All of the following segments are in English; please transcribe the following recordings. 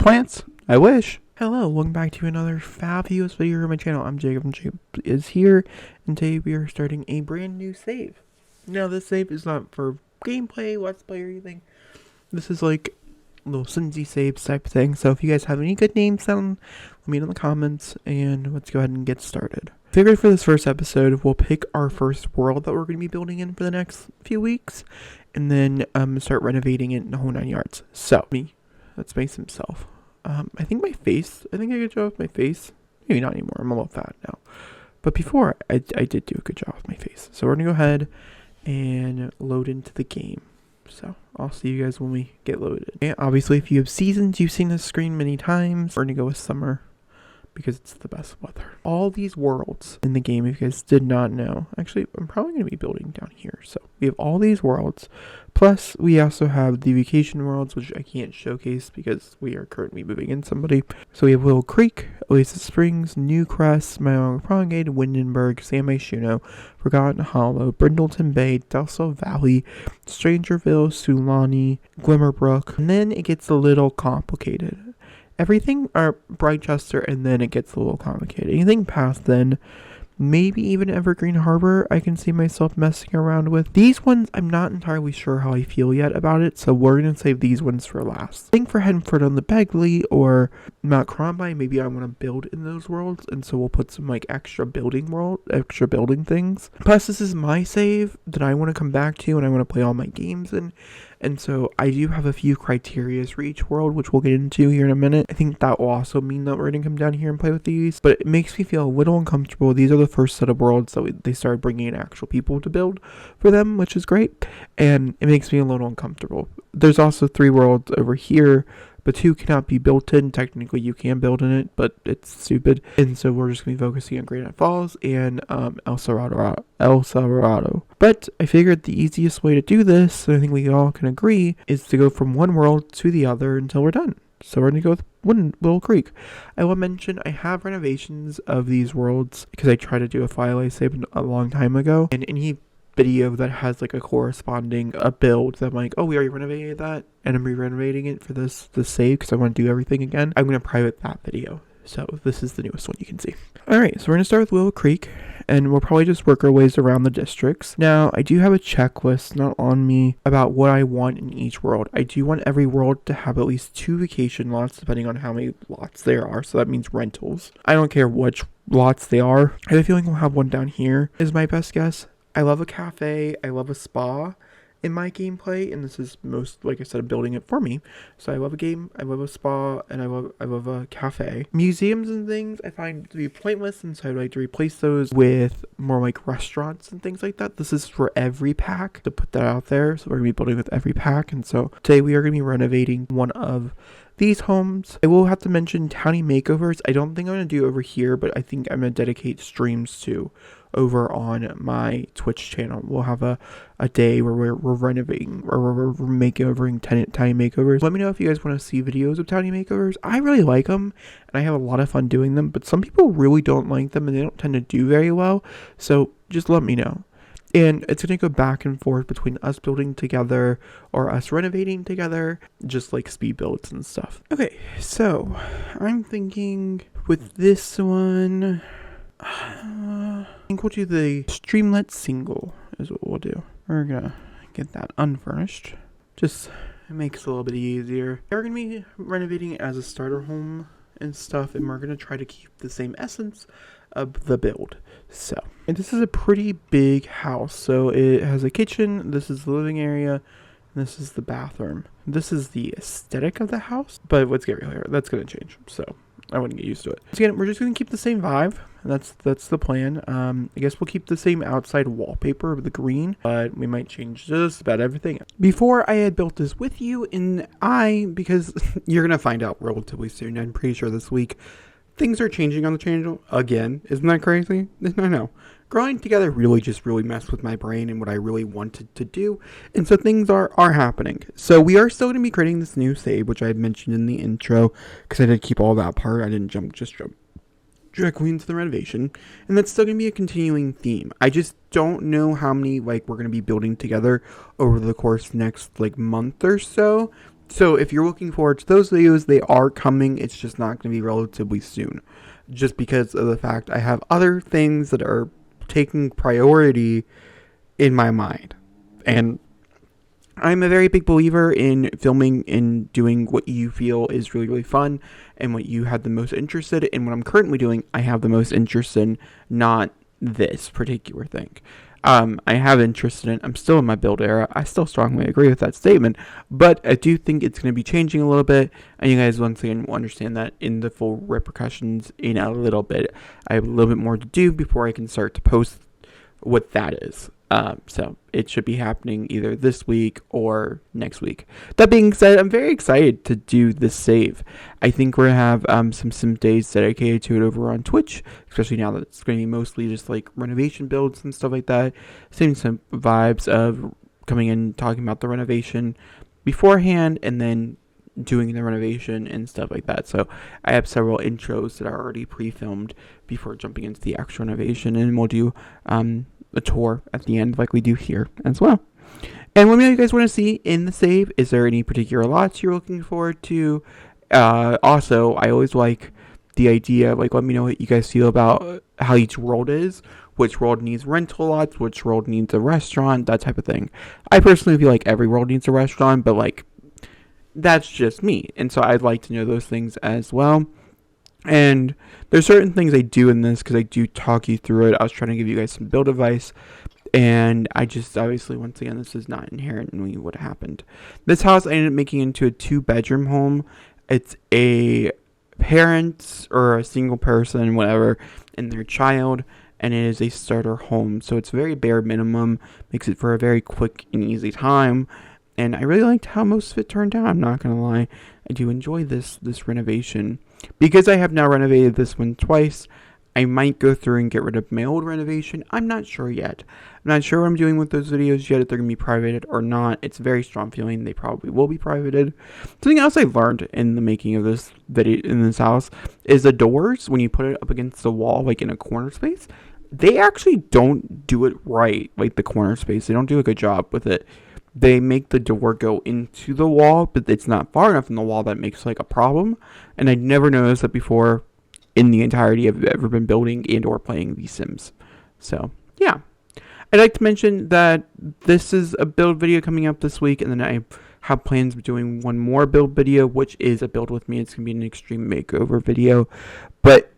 plants. I wish. Hello, welcome back to another fabulous video on my channel. I'm Jacob and Jacob is here, and today we are starting a brand new save. Now this save is not for gameplay, let's play or anything. This is like a little Cincy saves type thing, so if you guys have any good names down, let me know in the comments, and let's go ahead and get started. Figured for this first episode, we'll pick our first world that we're going to be building in for the next few weeks, and then start renovating it in the whole 9 yards. So, let's make himself. I think my face, I could show off my face. Maybe not anymore, I'm a little fat now. But before, I did do a good job with my face. So we're going to go ahead and load into the game. So I'll see you guys when we get loaded. And obviously, if you have seasons, you've seen this screen many times. We're going to go with summer because it's the best weather. All these worlds in the game, if you guys did not know, actually, I'm probably going to be building down here. So we have all these worlds. Plus, we also have the vacation worlds, which I can't showcase because we are currently moving in somebody. So we have Willow Creek, Oasis Springs, Newcrest, Myong Prongade, Windenburg, San Myshuno, Forgotten Hollow, Brindleton Bay, Delso Valley, Strangerville, Sulani, Glimmerbrook. And then it gets a little complicated. Everything are Brightchester, and then it gets a little complicated. Anything past then, maybe even Evergreen Harbor, I can see myself messing around with. These ones, I'm not entirely sure how I feel yet about it, so we're going to save these ones for last. I think for Henford on the Begley or Mount Crombie, maybe I want to build in those worlds, and so we'll put some like extra building things. Plus, this is my save that I want to come back to and I want to play all my games in. And so I do have a few criteria for each world, which we'll get into here in a minute. I think that will also mean that we're going to come down here and play with these. But it makes me feel a little uncomfortable. These are the first set of worlds that they started bringing in actual people to build for them, which is great. And it makes me a little uncomfortable. There's also 3 worlds over here, but 2 cannot be built in. Technically, you can build in it, but it's stupid. And so we're just going to be focusing on Granite Falls and El Salvador. But I figured the easiest way to do this, and I think we all can agree, is to go from one world to the other until we're done. So we're going to go with Willow Creek. I will mention I have renovations of these worlds because I tried to do a file I saved a long time ago. And any video that has like a corresponding build that I'm like, oh, we already renovated that and I'm re-renovating it for this save because I want to do everything again, I'm going to private that video. So this is the newest one you can see. Alright, so we're going to start with Willow Creek, and we'll probably just work our ways around the districts. Now, I do have a checklist not on me about what I want in each world. I do want every world to have at least 2 vacation lots, depending on how many lots there are, so that means rentals. I don't care which lots they are. I have a feeling we'll have one down here, is my best guess. I love a cafe, I love a spa in my gameplay, and this is most, like I said, building it for me. So I love a game, I love a spa, and I love a cafe. Museums and things I find to be pointless, and so I'd like to replace those with more like restaurants and things like that. This is for every pack, to put that out there. So we're going to be building with every pack, and so today we are going to be renovating one of these homes. I will have to mention townie makeovers. I don't think I'm going to do over here, but I think I'm going to dedicate streams to over on my Twitch channel. We'll have a day where we're renovating or we're makeovering tiny makeovers. Let me know if you guys want to see videos of tiny makeovers. I really like them and I have a lot of fun doing them, but some people really don't like them and they don't tend to do very well. So just let me know. And it's going to go back and forth between us building together or us renovating together, just like speed builds and stuff. Okay, so I'm thinking with this one, I think we'll do the Streamlet single is what we'll do. We're going to get that unfurnished. Just it makes it a little bit easier. We're going to be renovating it as a starter home and stuff, and we're going to try to keep the same essence of the build. So, and this is a pretty big house. So it has a kitchen, this is the living area, and this is the bathroom. This is the aesthetic of the house, but let's get real here. That's going to change. So I wouldn't get used to it. So again, we're just going to keep the same vibe. That's the plan. I guess we'll keep the same outside wallpaper of the green, but we might change just about everything. Before I had built this with you, and because you're going to find out relatively soon, I'm pretty sure this week, things are changing on the channel again. Isn't that crazy? I know. Growing together really messed with my brain and what I really wanted to do. And so things are happening. So we are still going to be creating this new save, which I had mentioned in the intro, because I did keep all that part. I didn't just jump directly into the renovation. And that's still going to be a continuing theme. I just don't know how many we're going to be building together over the course next month or so. So if you're looking forward to those videos, they are coming. It's just not going to be relatively soon, just because of the fact I have other things that are taking priority in my mind. And I'm a very big believer in filming and doing what you feel is really, really fun and what you have the most interested in. What I'm currently doing, I have the most interest in, not this particular thing. I have interest in it. I'm still in my build era. I still strongly agree with that statement, but I do think it's going to be changing a little bit, and you guys once again will understand that in the full repercussions in a little bit. I have a little bit more to do before I can start to post what that is. So it should be happening either this week or next week. That being said, I'm very excited to do this save. I think we're going to have some days dedicated to it over on Twitch, especially now that it's going to be mostly just like renovation builds and stuff like that. Seeing some vibes of coming in, talking about the renovation beforehand, and then doing the renovation and stuff like that. So I have several intros that are already pre-filmed before jumping into the actual renovation, and we'll do a tour at the end like we do here as well. And let me know what you guys want to see in the save. Is there any particular lots you're looking forward to? Also, I always like the idea, like, let me know what you guys feel about how each world is, which world needs rental lots, which world needs a restaurant, that type of thing. I personally feel like every world needs a restaurant, but like, that's just me. And so I'd like to know those things as well. And there's certain things I do in this because I do talk you through it. I was trying to give you guys some build advice, and I just obviously, once again, this is not inherently what happened. This house I ended up making into a 2-bedroom home. It's a parent or a single person, whatever, and their child, and it is a starter home. So it's very bare minimum, makes it for a very quick and easy time. And I really liked how most of it turned out. I'm not going to lie. I do enjoy this renovation. Because I have now renovated this one twice, I might go through and get rid of my old renovation. I'm not sure yet. I'm not sure what I'm doing with those videos yet, if they're going to be privated or not. It's a very strong feeling they probably will be privated. Something else I learned in the making of this video, in this house, is the doors, when you put it up against the wall, like in a corner space, they actually don't do it right, like the corner space. They don't do a good job with it. They make the door go into the wall, but it's not far enough in the wall that makes like a problem. And I'd never noticed that before in the entirety of ever been building and or playing these Sims. So yeah, I'd like to mention that this is a build video coming up this week, and then I have plans of doing one more build video, which is a build with me. It's gonna be an extreme makeover video, but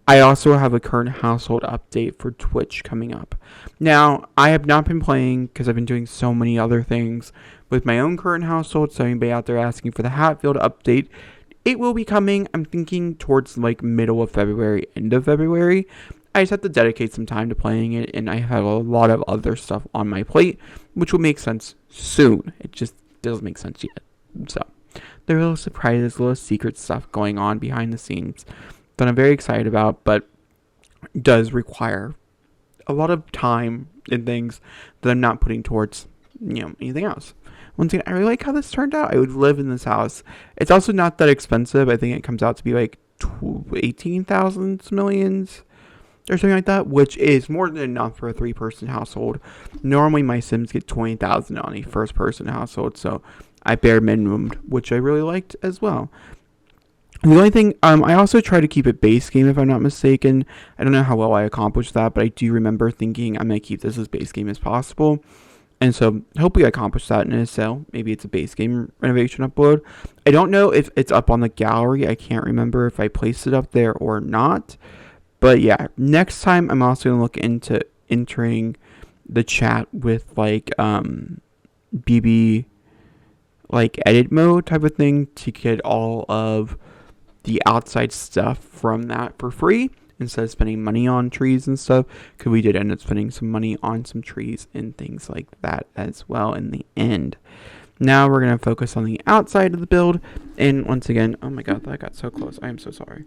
I also have a current household update for Twitch coming up. Now, I have not been playing because I've been doing so many other things with my own current household. So anybody out there asking for the Hatfield update, it will be coming. I'm thinking towards like middle of February, end of February. I just have to dedicate some time to playing it, and I have a lot of other stuff on my plate, which will make sense soon. It just doesn't make sense yet. So there are little surprises, little secret stuff going on behind the scenes that I'm very excited about, but does require a lot of time and things that I'm not putting towards, anything else. Once again, I really like how this turned out. I would live in this house. It's also not that expensive. I think it comes out to be like 18,000 millions or something like that, which is more than enough for a 3-person household. Normally, my Sims get 20,000 on a first-person household, so I bare minimumed, which I really liked as well. The only thing, I also try to keep it base game if I'm not mistaken. I don't know how well I accomplished that, but I do remember thinking I'm going to keep this as base game as possible. And so hopefully I accomplished that in a sale. Maybe it's a base game renovation upload. I don't know if it's up on the gallery. I can't remember if I placed it up there or not. But yeah, next time I'm also going to look into entering the chat with like BB like edit mode type of thing to get all of the outside stuff from that for free instead of spending money on trees and stuff, because we did end up spending some money on some trees and things like that as well in the end. Now we're going to focus on the outside of the build, and once again, oh my god, that got so close. I am so sorry.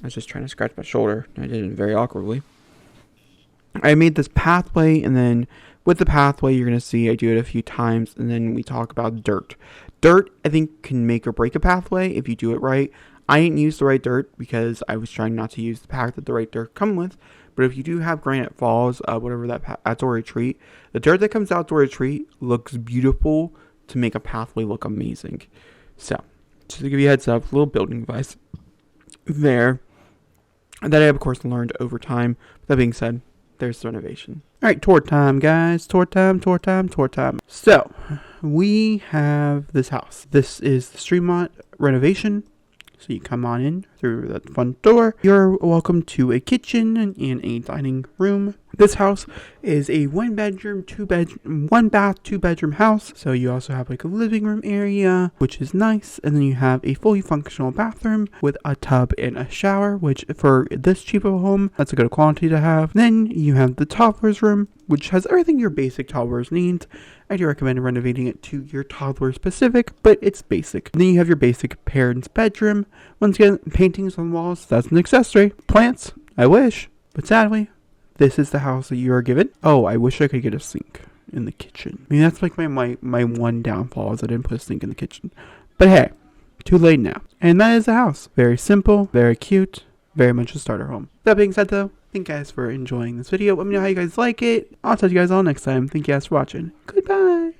I was just trying to scratch my shoulder. I did it very awkwardly. I made this pathway, and then with the pathway, you're going to see I do it a few times, and then we talk about dirt. Dirt, I think, can make or break a pathway if you do it right. I didn't use the right dirt because I was trying not to use the pack that the right dirt come with. But if you do have Granite Falls, whatever that outdoor retreat, the dirt that comes outdoor retreat looks beautiful to make a pathway look amazing. So, just to give you a heads up, a little building advice there that I have, of course, learned over time. That being said, there's the renovation. All right, tour time, guys. Tour time. So, we have this house. This is the Streamont renovation. So you come on in through that front door. You're welcome to a kitchen and a dining room. This house is a one bath, 2-bedroom house. So you also have like a living room area, which is nice. And then you have a fully functional bathroom with a tub and a shower, which for this cheap of a home, that's a good quality to have. Then you have the toddler's room, which has everything your basic toddlers need. I do recommend renovating it to your toddler specific, but it's basic. Then you have your basic parents' bedroom. Once again, paintings on walls, that's an accessory. Plants, I wish, but sadly, this is the house that you are given. Oh, I wish I could get a sink in the kitchen. I mean, that's like my one downfall is I didn't put a sink in the kitchen. But hey, too late now. And that is the house. Very simple, very cute, very much a starter home. That being said though, thank you guys for enjoying this video. Let me know how you guys like it. I'll talk to you guys all next time. Thank you guys for watching. Goodbye.